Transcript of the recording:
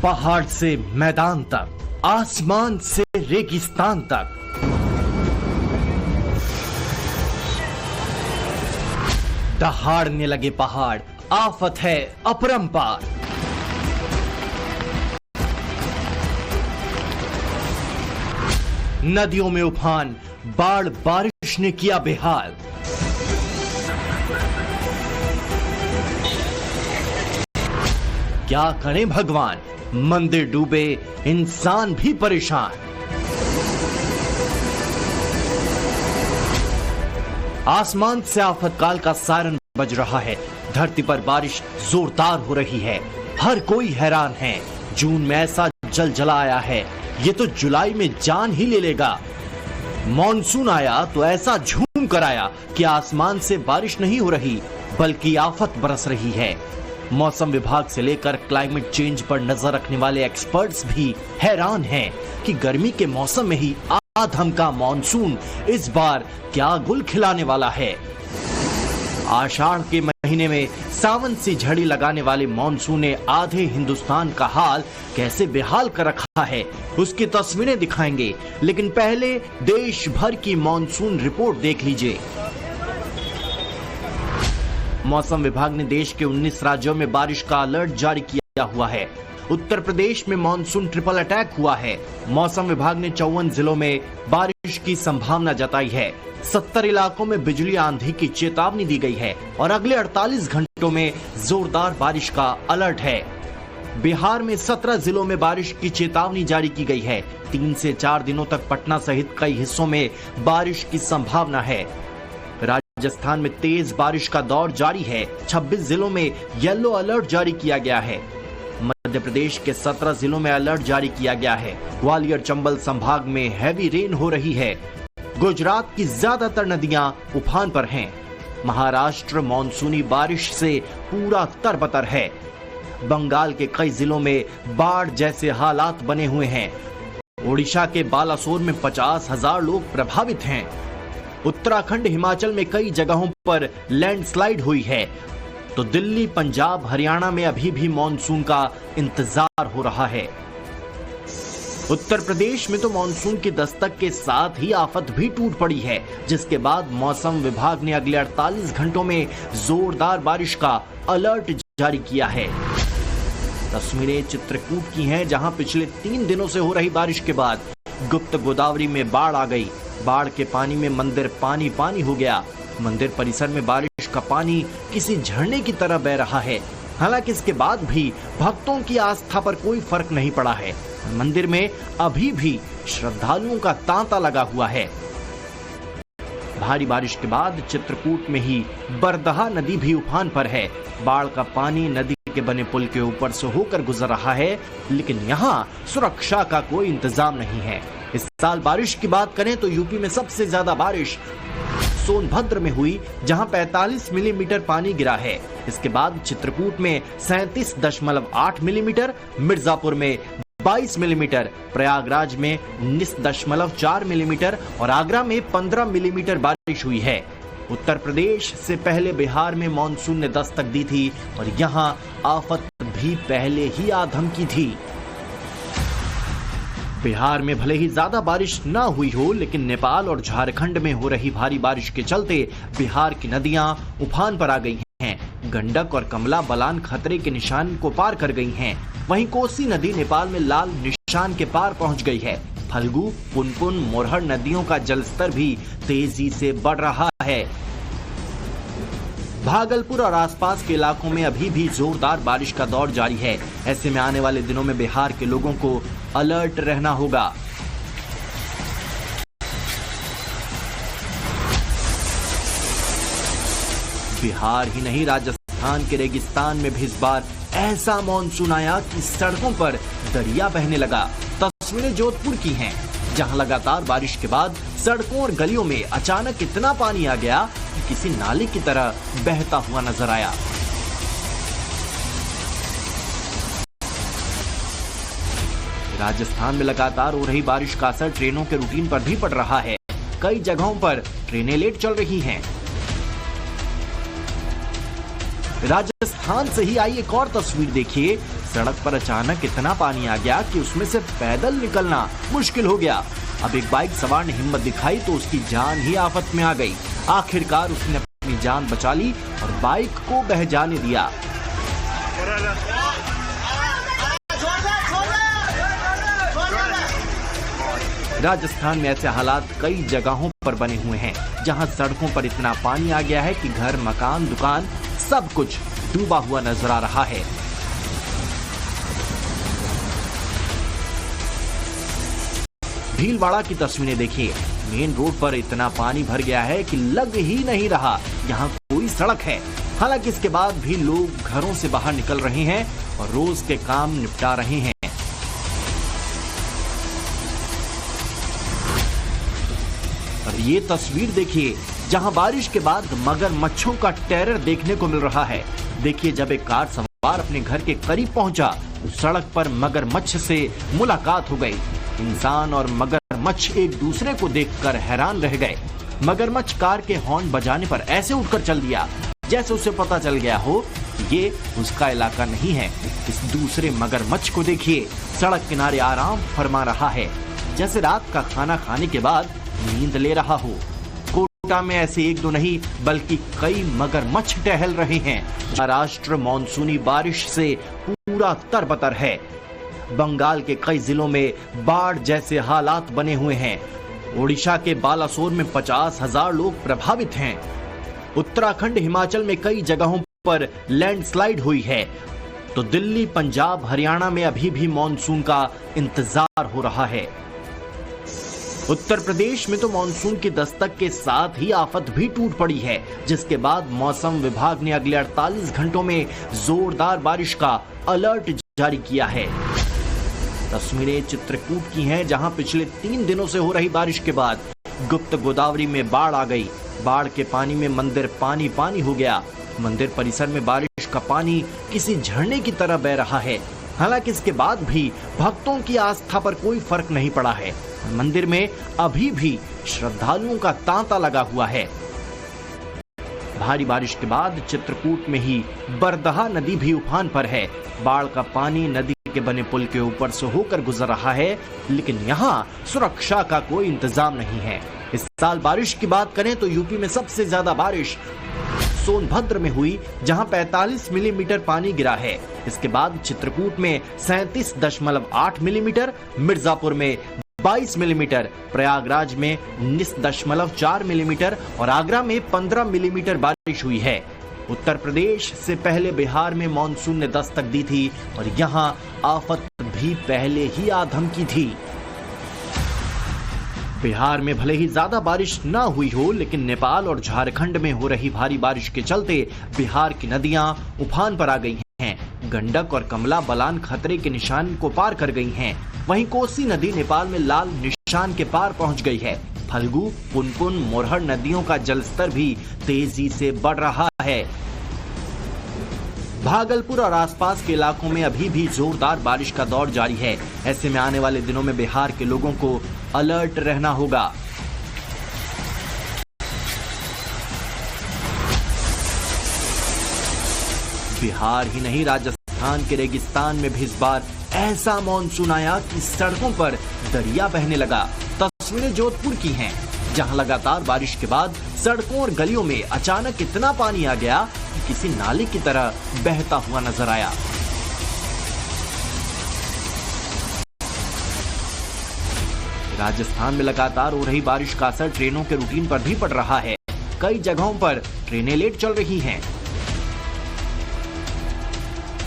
पहाड़ से मैदान तक, आसमान से रेगिस्तान तक, दहाड़ने लगे पहाड़, आफत है अपरंपार। नदियों में उफान, बाढ़ बारिश ने किया बेहाल। क्या करें भगवान, मंदिर डूबे, इंसान भी परेशान। आसमान से आफत काल का सायरन बज रहा है। धरती पर बारिश जोरदार हो रही है। हर कोई हैरान है। जून में ऐसा जलजला आया है, ये तो जुलाई में जान ही ले लेगा। मॉनसून आया तो ऐसा झूम कर आया कि आसमान से बारिश नहीं हो रही बल्कि आफत बरस रही है। मौसम विभाग से लेकर क्लाइमेट चेंज पर नजर रखने वाले एक्सपर्ट्स भी हैरान हैं कि गर्मी के मौसम में ही आधम का मॉनसून इस बार क्या गुल खिलाने वाला है। आषाढ़ के महीने में सावन सी झड़ी लगाने वाले मॉनसून ने आधे हिंदुस्तान का हाल कैसे बेहाल कर रखा है, उसकी तस्वीरें दिखाएंगे। लेकिन पहले देश भर की मॉनसून रिपोर्ट देख लीजिए। मौसम विभाग ने देश के 19 राज्यों में बारिश का अलर्ट जारी किया हुआ है। उत्तर प्रदेश में मॉनसून ट्रिपल अटैक हुआ है। मौसम विभाग ने 54 जिलों में बारिश की संभावना जताई है। 70 इलाकों में बिजली आंधी की चेतावनी दी गई है और अगले 48 घंटों में जोरदार बारिश का अलर्ट है। बिहार में 17 जिलों में बारिश की चेतावनी जारी की गई है। 3 से 4 दिनों तक पटना सहित कई हिस्सों में बारिश की संभावना है। राजस्थान में तेज बारिश का दौर जारी है। 26 जिलों में येलो अलर्ट जारी किया गया है। मध्य प्रदेश के 17 जिलों में अलर्ट जारी किया गया है। ग्वालियर चंबल संभाग में हैवी रेन हो रही है। गुजरात की ज्यादातर नदियां उफान पर हैं। महाराष्ट्र मॉनसूनी बारिश से पूरा तरबतर है। बंगाल के कई जिलों में बाढ़ जैसे हालात बने हुए हैं। ओडिशा के बालासोर में 50,000 लोग प्रभावित हैं। उत्तराखंड हिमाचल में कई जगहों पर लैंडस्लाइड हुई है। तो दिल्ली पंजाब हरियाणा में अभी भी मॉनसून का इंतजार हो रहा है। उत्तर प्रदेश में तो मॉनसून की दस्तक के साथ ही आफत भी टूट पड़ी है, जिसके बाद मौसम विभाग ने अगले 48 घंटों में जोरदार बारिश का अलर्ट जारी किया है। तस्वीरें चित्रकूट की हैं, जहां पिछले 3 दिनों से हो रही बारिश के बाद गुप्त गोदावरी में बाढ़ आ गई। बाढ़ के पानी में मंदिर पानी पानी हो गया। मंदिर परिसर में बारिश का पानी किसी झरने की तरह बह रहा है। हालांकि इसके बाद भी भक्तों की आस्था पर कोई फर्क नहीं पड़ा है। मंदिर में अभी भी श्रद्धालुओं का तांता लगा हुआ है। भारी बारिश के बाद चित्रकूट में ही बरदहा नदी भी उफान पर है। बाढ़ का पानी नदी के बने पुल के ऊपर से होकर गुजर रहा है, लेकिन यहाँ सुरक्षा का कोई इंतजाम नहीं है। इस साल बारिश की बात करें तो यूपी में सबसे ज्यादा बारिश सोनभद्र में हुई, जहां 45 मिलीमीटर पानी गिरा है। इसके बाद चित्रकूट में 37.8 मिलीमीटर, मिर्जापुर में 22 मिलीमीटर, प्रयागराज में 19.4 मिलीमीटर और आगरा में 15 मिलीमीटर बारिश हुई है। उत्तर प्रदेश से पहले बिहार में मॉनसून ने दस्तक दी थी और यहां आफत भी पहले ही आधम की थी। बिहार में भले ही ज्यादा बारिश न हुई हो, लेकिन नेपाल और झारखंड में हो रही भारी बारिश के चलते बिहार की नदियां उफान पर आ गई हैं। गंडक और कमला बलान खतरे के निशान को पार कर गई हैं। वहीं कोसी नदी नेपाल में लाल निशान के पार पहुंच गई है। फल्गु, पुनपुन, मोरहर नदियों का जलस्तर भी तेजी से बढ़ रहा है। भागलपुर और आसपास के इलाकों में अभी भी जोरदार बारिश का दौर जारी है। ऐसे में आने वाले दिनों में बिहार के लोगों को अलर्ट रहना होगा। बिहार ही नहीं, राजस्थान के रेगिस्तान में भी इस बार ऐसा मॉनसून आया कि सड़कों पर दरिया बहने लगा। तस्वीरें जोधपुर की हैं, जहां लगातार बारिश के बाद सड़कों और गलियों में अचानक इतना पानी आ गया कि किसी नाले की तरह बहता हुआ नजर आया। राजस्थान में लगातार हो रही बारिश का असर ट्रेनों के रूटीन पर भी पड़ रहा है। कई जगहों पर ट्रेनें लेट चल रही हैं। राजस्थान से ही आई एक और तस्वीर देखिए। सड़क पर अचानक इतना पानी आ गया कि उसमें से पैदल निकलना मुश्किल हो गया। अब एक बाइक सवार ने हिम्मत दिखाई तो उसकी जान ही आफत में आ गई। आखिरकार उसने अपनी जान बचा ली और बाइक को बह जाने दिया। राजस्थान में ऐसे हालात कई जगहों पर बने हुए हैं जहां सड़कों पर इतना पानी आ गया है कि घर, मकान, दुकान सब कुछ डूबा हुआ नजर आ रहा है। भीलवाड़ा की तस्वीरें देखिए। मेन रोड पर इतना पानी भर गया है कि लग ही नहीं रहा यहाँ कोई सड़क है। हालांकि इसके बाद भी लोग घरों से बाहर निकल रहे हैं और रोज के काम निपटा रहे हैं। और ये तस्वीर देखिए जहां बारिश के बाद मगरमच्छों का टेरर देखने को मिल रहा है। देखिए, जब एक कार सवार अपने घर के करीब पहुंचा तो सड़क पर मगरमच्छ से मुलाकात हो गई। इंसान और मगरमच्छ एक दूसरे को देखकर हैरान रह गए। मगरमच्छ कार के हॉर्न बजाने पर ऐसे उठकर चल दिया जैसे उसे पता चल गया हो कि ये उसका इलाका नहीं है। इस दूसरे मगरमच्छ को देखिए, सड़क किनारे आराम फरमा रहा है जैसे रात का खाना खाने के बाद नींद ले रहा हो। कोटा में ऐसे एक दो नहीं बल्कि कई मगरमच्छ टहल रहे हैं। महाराष्ट्र मानसूनी बारिश से पूरा तरबतर है। बंगाल के कई जिलों में बाढ़ जैसे हालात बने हुए हैं। ओडिशा के बालासोर में 50,000 लोग प्रभावित हैं। उत्तराखंड, हिमाचल में कई जगहों पर लैंडस्लाइड हुई है। तो दिल्ली, पंजाब, हरियाणा में अभी भी मानसून का इंतजार हो रहा है। उत्तर प्रदेश में तो मानसून की दस्तक के साथ ही आफत भी टूट पड़ी है, जिसके बाद मौसम विभाग ने अगले 48 घंटों में जोरदार बारिश का अलर्ट जारी किया है। तस्वीरें चित्रकूट की हैं, जहां पिछले 3 दिनों से हो रही बारिश के बाद गुप्त गोदावरी में बाढ़ आ गई। बाढ़ के पानी में मंदिर पानी पानी हो गया। मंदिर परिसर में बारिश का पानी किसी झरने की तरह बह रहा है। हालांकि इसके बाद भी भक्तों की आस्था पर कोई फर्क नहीं पड़ा है। मंदिर में अभी भी श्रद्धालुओं का तांता लगा हुआ है। भारी बारिश के बाद चित्रकूट में ही बरदहा नदी भी उफान पर है। बाढ़ का पानी नदी के बने पुल के ऊपर से होकर गुजर रहा है, लेकिन यहाँ सुरक्षा का कोई इंतजाम नहीं है। इस साल बारिश की बात करें तो यूपी में सबसे ज्यादा बारिश सोनभद्र में हुई, जहां 45 मिलीमीटर पानी गिरा है। इसके बाद चित्रकूट में 37.8 मिलीमीटर, मिर्जापुर में 22 मिलीमीटर, प्रयागराज में 19.4 मिलीमीटर और आगरा में 15 मिलीमीटर बारिश हुई है। उत्तर प्रदेश से पहले बिहार में मानसून ने दस्तक दी थी और यहां आफत भी पहले ही आ धमकी थी। बिहार में भले ही ज्यादा बारिश न हुई हो, लेकिन नेपाल और झारखंड में हो रही भारी बारिश के चलते बिहार की नदियां उफान पर आ गई हैं। गंडक और कमला बलान खतरे के निशान को पार कर गई हैं। वहीं कोसी नदी नेपाल में लाल निशान के पार पहुंच गई है। फल्गु, पुनपुन, मोरहर नदियों का जलस्तर भी तेजी से बढ़ रहा है। भागलपुर और आसपास के इलाकों में अभी भी जोरदार बारिश का दौर जारी है। ऐसे में आने वाले दिनों में बिहार के लोगों को अलर्ट रहना होगा। बिहार ही नहीं, राजस्थान के रेगिस्तान में भी इस बार ऐसा मानसून आया कि सड़कों पर दरिया बहने लगा। तस्वीरें जोधपुर की हैं, जहां लगातार बारिश के बाद सड़कों और गलियों में अचानक इतना पानी आ गया कि किसी नाले की तरह बहता हुआ नजर आया। राजस्थान में लगातार हो रही बारिश का असर ट्रेनों के रूटीन पर भी पड़ रहा है। कई जगहों पर ट्रेनें लेट चल रही हैं।